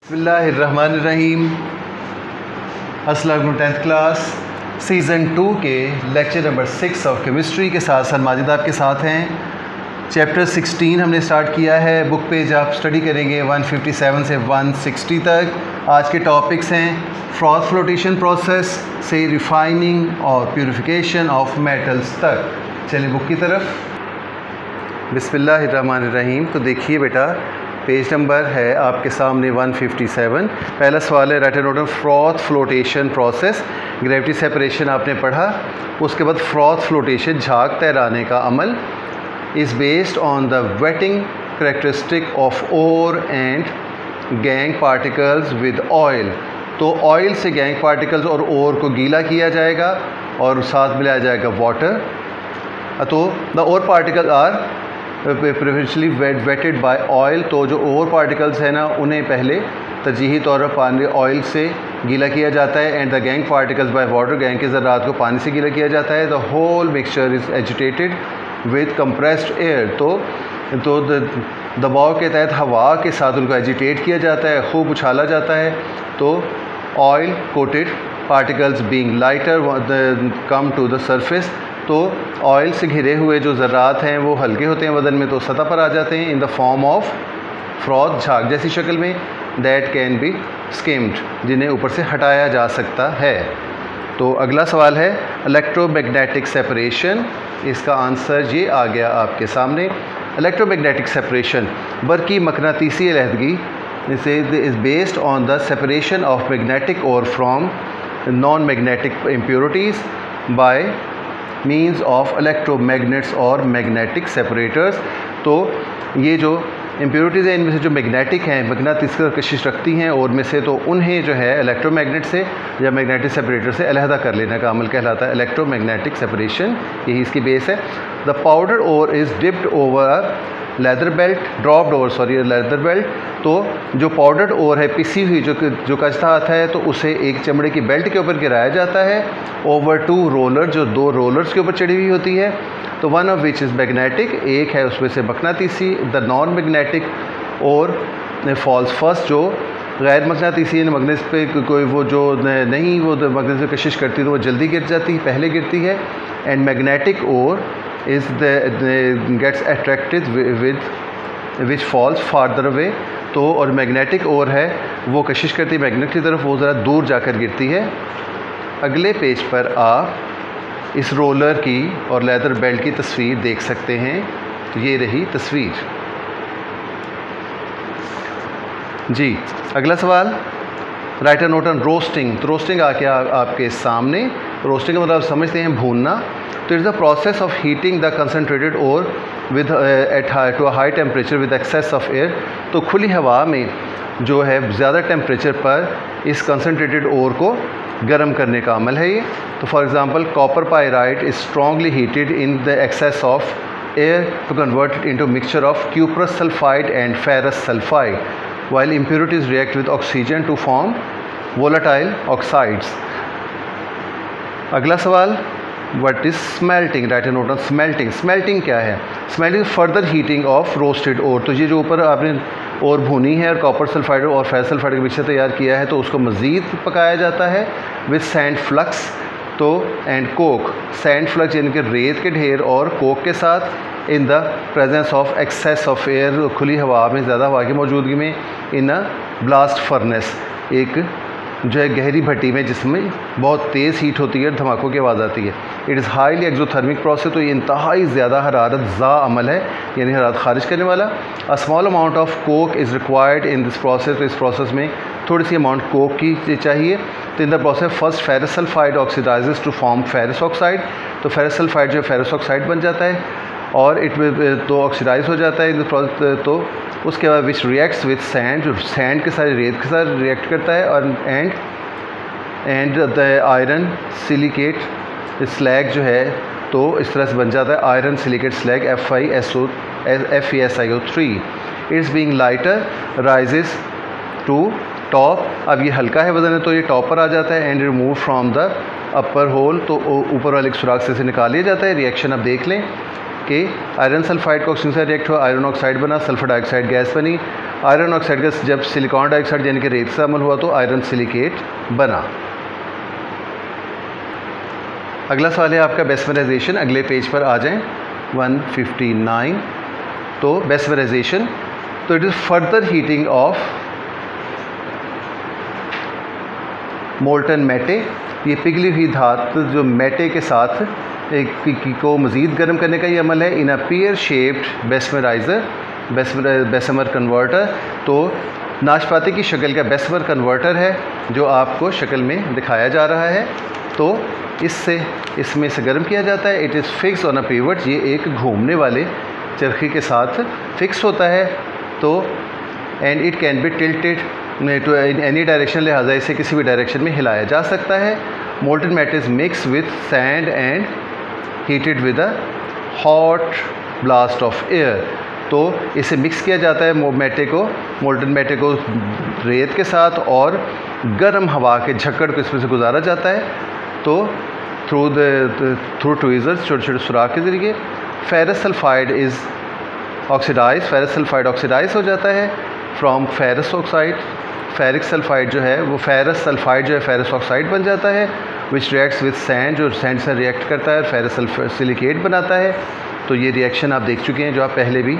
बिस्मिल्लाहिर्रहमानिर्रहीम। अस्सलाम वालेकुम। 10th क्लास सीज़न 2 के लेक्चर नंबर 6 ऑफ केमिस्ट्री के साथ सर माजिद आपके साथ हैं। चैप्टर 16 हमने स्टार्ट किया है। बुक पेज आप स्टडी करेंगे 157 से 160 तक। आज के टॉपिक्स हैं फ्रॉथ फ्लोटेशन प्रोसेस से रिफाइनिंग और प्यूरिफिकेशन ऑफ मेटल्स तक। चलिए बुक की तरफ। बिस्मिल्लाहिर्रहमानिर्रहीम। तो देखिए बेटा, पेज नंबर है आपके सामने 157। पहला सवाल है, write a note on froth flotation process. Gravity separation आपने पढ़ा। उसके बाद फ्रॉथ फ्लोटेशन झाग तैराने का अमल is based on the wetting characteristic of ore and gangue particles with oil. तो ऑयल से गैंग पार्टिकल्स और ओर को गीला किया जाएगा और साथ मिलाया जाएगा वाटर। तो the ore particle are preferentially wetted by oil. तो जो ओवर पार्टिकल्स हैं ना, उन्हें पहले तरजीही तौर पर पानी ऑयल से गीला किया जाता है। And the gangue particles by water. Gangue के ज़रात को पानी से गीला किया जाता है। The whole mixture is agitated with compressed air. तो दबाव के तहत हवा के साथ उनको एजिटेट किया जाता है, खूब उछाला जाता है। तो oil coated particles being lighter come to the surface. तो ऑयल से घिरे हुए जो ज़रात हैं वो हल्के होते हैं वज़न में, तो सतह पर आ जाते हैं in the form of froth, झाग जैसी शक्ल में। दैट कैन बी स्किम्ड, जिन्हें ऊपर से हटाया जा सकता है। तो अगला सवाल है इलेक्ट्रोमैग्नेटिक सेपरेशन। इसका आंसर ये आ गया आपके सामने। इलेक्ट्रोमैग्नेटिक सेपरेशन बरकी मकनातीसी अलहदगी is based on the separation of magnetic ore from non magnetic impurities by means of electromagnets और मैग्नेटिक सेपरेटर्स। तो ये जो इम्प्योरिटीज़ हैं, इनमें से जो मैग्नेटिक हैं, मकनातीसी की कशिश रखती हैं और में से, तो उन्हें जो है इलेक्ट्रोमैग्नेट से या मैग्नेटिक सेपरेटर से अलहदा कर लेने का अमल कहलाता है इलेक्ट्रोमैग्नेटिक सेपरेशन। यही इसकी बेस है। The powder ore is dipped over leather belt, dropped over sorry leather belt. तो जो पाउडर्ड ओर है, पिसी हुई जो कचता आता है, तो उसे एक चमड़े की बेल्ट के ऊपर गिराया जाता है ओवर 2 रोलर, जो 2 रोलर्स के ऊपर चढ़ी हुई होती है। तो one of which is magnetic, एक है उसमें से मकनातीसी। द नॉन मैग्नेटिक और फॉल्स फर्स्ट, जो गैर मकनातीसी मगनेस पे कोई वो जो नहीं वो मगनेस पे कशिश करती तो वो जल्दी गिर जाती है, पहले गिरती है। And magnetic ore is gets attracted with which falls farther away. तो और मैग्नेटिक और है वो कशिश करती है मैग्नेट की तरफ, वो ज़रा दूर जाकर गिरती है। अगले पेज पर आप इस रोलर की और लेदर बेल्ट की तस्वीर देख सकते हैं। तो ये रही तस्वीर जी। अगला सवाल, right a note on roasting. तो रोस्टिंग आके आपके सामने। रोस्टिंग का मतलब समझते हैं भूनना। तो it's the process of heating the concentrated ore with to a high temperature with excess of air. तो खुली हवा में जो है ज़्यादा टेम्परेचर पर इस कंसनट्रेटेड ओर को गर्म करने का अमल है ये। तो for example copper pyrite is strongly heated in the excess of air to convert it into mixture of cuprous sulphide and ferrous sulphide, while impurities react with oxygen to form volatile oxides. अगला सवाल, what is smelting? Write a note on smelting. Smelting क्या है? Smelting further heating of roasted ore. तो ये जो ऊपर आपने ore भूनी है और कॉपर सल्फाइड और फेरस सल्फाइड का मिक्सचर तैयार किया है, तो उसको मज़ीद पकाया जाता है विद सैंड फ्लक्स तो एंड कोक। सैंड फ्लक्स यानी कि रेत के ढेर और कोक के साथ in the presence of excess of air, खुली हवा में ज़्यादा हवा की मौजूदगी में, इन अ ब्लास्ट फर्नेस, एक जो है गहरी भट्टी में जिसमें बहुत तेज़ हीट होती है, धमाकों की आवाज़ आती है। It is highly exothermic process. तो ये इंतहाई ज़्यादा हरारत ज़ा अमल है, यानी हरारत खारिज करने वाला। A small amount of Coke is required in this process. तो इस प्रोसेस में थोड़ी सी अमाउंट कोक की चाहिए। तो in the process first ferrous sulphide oxidises to form ferrous oxide. तो फेरस सल्फाइड जो फेरस ऑक्साइड बन जाता है और इट तो ऑक्सीडाइज हो जाता है। तो उसके बाद विच रिएक्ट्स विद सैंड, जो सैंड के साथ रेत के साथ रिएक्ट करता है। और and the iron silicate slag जो है, तो इस तरह से बन जाता है iron silicate slag FeSiO3। It's being lighter rises to top. अब ये हल्का है वजन है, तो ये टॉप पर आ जाता है। And remove from the upper hole, तो ऊपर वाले सुराख से निकाल लिया जाता है। रिएक्शन अब देख लें कि आयरन सल्फाइड का ऑक्सीजन से रिएक्ट हुआ, आयरन ऑक्साइड बना, सल्फर डाइऑक्साइड गैस बनी। आयरन ऑक्साइड का जब सिलिकॉन डाइऑक्साइड यानी कि रेत से अमल हुआ तो आयरन सिलिकेट बना। अगला सवाल है आपका बेस्मराइजेशन। अगले पेज पर आ जाएं, 159। तो बेस्मराइजेशन, तो it is further heating of molten matte. ये पिघली हुई धातु जो मेटे के साथ एक को मज़ीद गर्म करने का ये अमल है। इन अ पियर शेप्ड बेस्मराइज़र, बेसमर कन्वर्टर। तो नाशपाती की शक्ल का बेसमर कन्वर्टर है जो आपको शक्ल में दिखाया जा रहा है। तो इसमें से गर्म किया जाता है। It is fix on a pivot, ये एक घूमने वाले चरखी के साथ फिक्स होता है। तो and it can be tilted to in any direction, लिहाजा इसे किसी भी डायरेक्शन में हिलाया जा सकता है। Molten matte is mix with sand and heated with a hot blast of air. तो इसे मिक्स किया जाता है मोल्टन मेटे को रेत के साथ और गर्म हवा के झक्कड़ को इसमें से गुजारा जाता है। तो थ्रू ट्वीज़र्स, छोटे छोटे सुराख के ज़रिए ferrous sulphide is oxidise, ferrous sulphide oxidise हो जाता है from ferrous oxide. Ferric sulphide जो है वो फेरस सल्फाइड जो है फेरस ऑक्साइड बन जाता है, विच रिएक्ट्स विद सैंड, जो सैंड से रिएक्ट करता है, फेरस सिलिकेट बनाता है। तो ये रिएक्शन आप देख चुके हैं जो आप पहले भी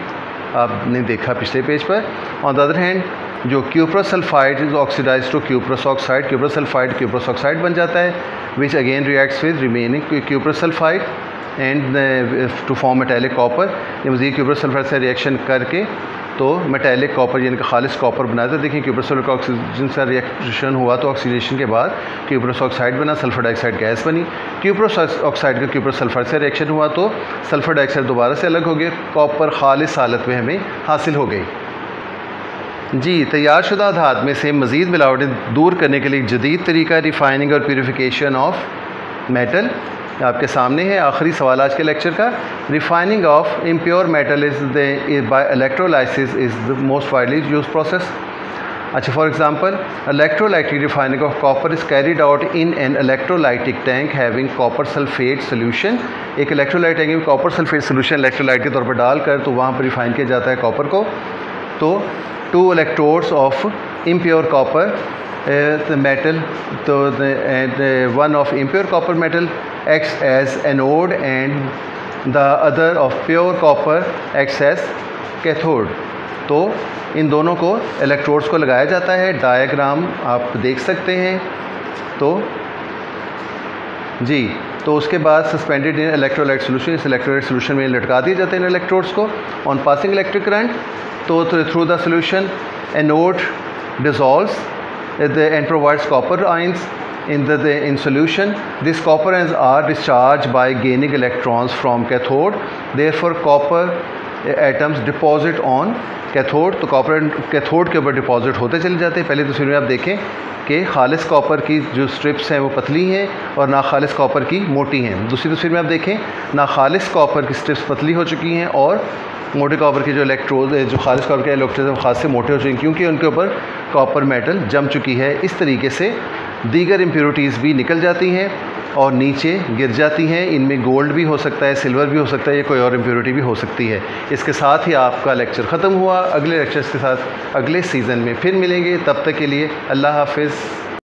आपने देखा पिछले पेज पर। ऑन द अदर हैंड जो cuprous sulphide is oxidise to cuprous oxide, cuprous sulphide cuprous oxide बन जाता है, which again reacts with remaining cuprous sulphide and to form metallic copper. ये मज़ीद क्यूप्रस सल्फाइड से रिएक्शन करके तो मेटेलिक कॉपर यानी कि खालिश कॉपर बनाता है। देखिए क्यूप्रस सल्फर का ऑक्सीजन से रिएक्शन हुआ तो ऑक्सीडेशन के बाद क्यूप्रस ऑक्साइड बना, सल्फर डाइऑक्साइड गैस बनी। क्यूप्रस ऑक्साइड का क्यूप्रस सल्फर से रिएक्शन हुआ तो सल्फर डाइऑक्साइड दोबारा से अलग हो गया, कॉपर खालिश हालत में हमें हासिल हो गई। जी, तैयार शुदा धात में से मज़ीद मिलावटें दूर करने के लिए जदीद तरीका रिफाइनिंग और प्यूरिफिकेशन ऑफ मेटल आपके सामने है। आखिरी सवाल आज के लेक्चर का, refining of impure metal is by electrolysis is the most widely use process. अच्छा, for example electrolytic refining of copper is carried out in an electrolytic tank having copper sulphate solution. एक electrolyte tank में copper sulphate solution electrolyte के तौर पर डालकर तो वहाँ पर रिफाइन किया जाता है कॉपर को। तो 2 electrodes of impure copper metal, so one of impure copper metal acts as anode and the other of pure copper acts as cathode। तो इन दोनों को इलेक्ट्रोड्स को लगाया जाता है। डायग्राम आप देख सकते हैं। तो जी, तो उसके बाद सस्पेंडेड इन इलेक्ट्रोलाइट सोल्यूशन, इस इलेक्ट्रोलाइट सोल्यूशन में लटका दिए जाते हैं इन इलेक्ट्रोड्स को ऑन पासिंग इलेक्ट्रिक करंट। तो through the solution anode dissolves and provides copper ions in solution. These copper ions are discharged by gaining electrons from cathode. Therefore, copper atoms deposit on cathode। तो copper cathode के ऊपर deposit होते चले जाते हैं। पहली तस्वीर में आप देखें कि खालिस कॉपर की जो स्ट्रिप्स हैं वो पतली हैं और ना खालिस कॉपर की मोटी हैं। दूसरी तस्वीर में आप देखें ना खालिस कॉपर की स्ट्रिप्स पतली हो चुकी हैं और मोटे कॉपर के जो इलेक्ट्रोड जो खालिश कॉपर के इलेक्ट्रोड हैं वो खास से मोटे हो चुके हैं क्योंकि उनके ऊपर कॉपर मेटल जम चुकी है। इस तरीके से दीगर इम्प्योरिटीज़ भी निकल जाती हैं और नीचे गिर जाती हैं। इनमें गोल्ड भी हो सकता है, सिल्वर भी हो सकता है, या कोई और इम्प्योरिटी भी हो सकती है। इसके साथ ही आपका लेक्चर ख़त्म हुआ। अगले लेक्चर्स के साथ अगले सीज़न में फिर मिलेंगे। तब तक के लिए अल्लाह हाफ़िज़।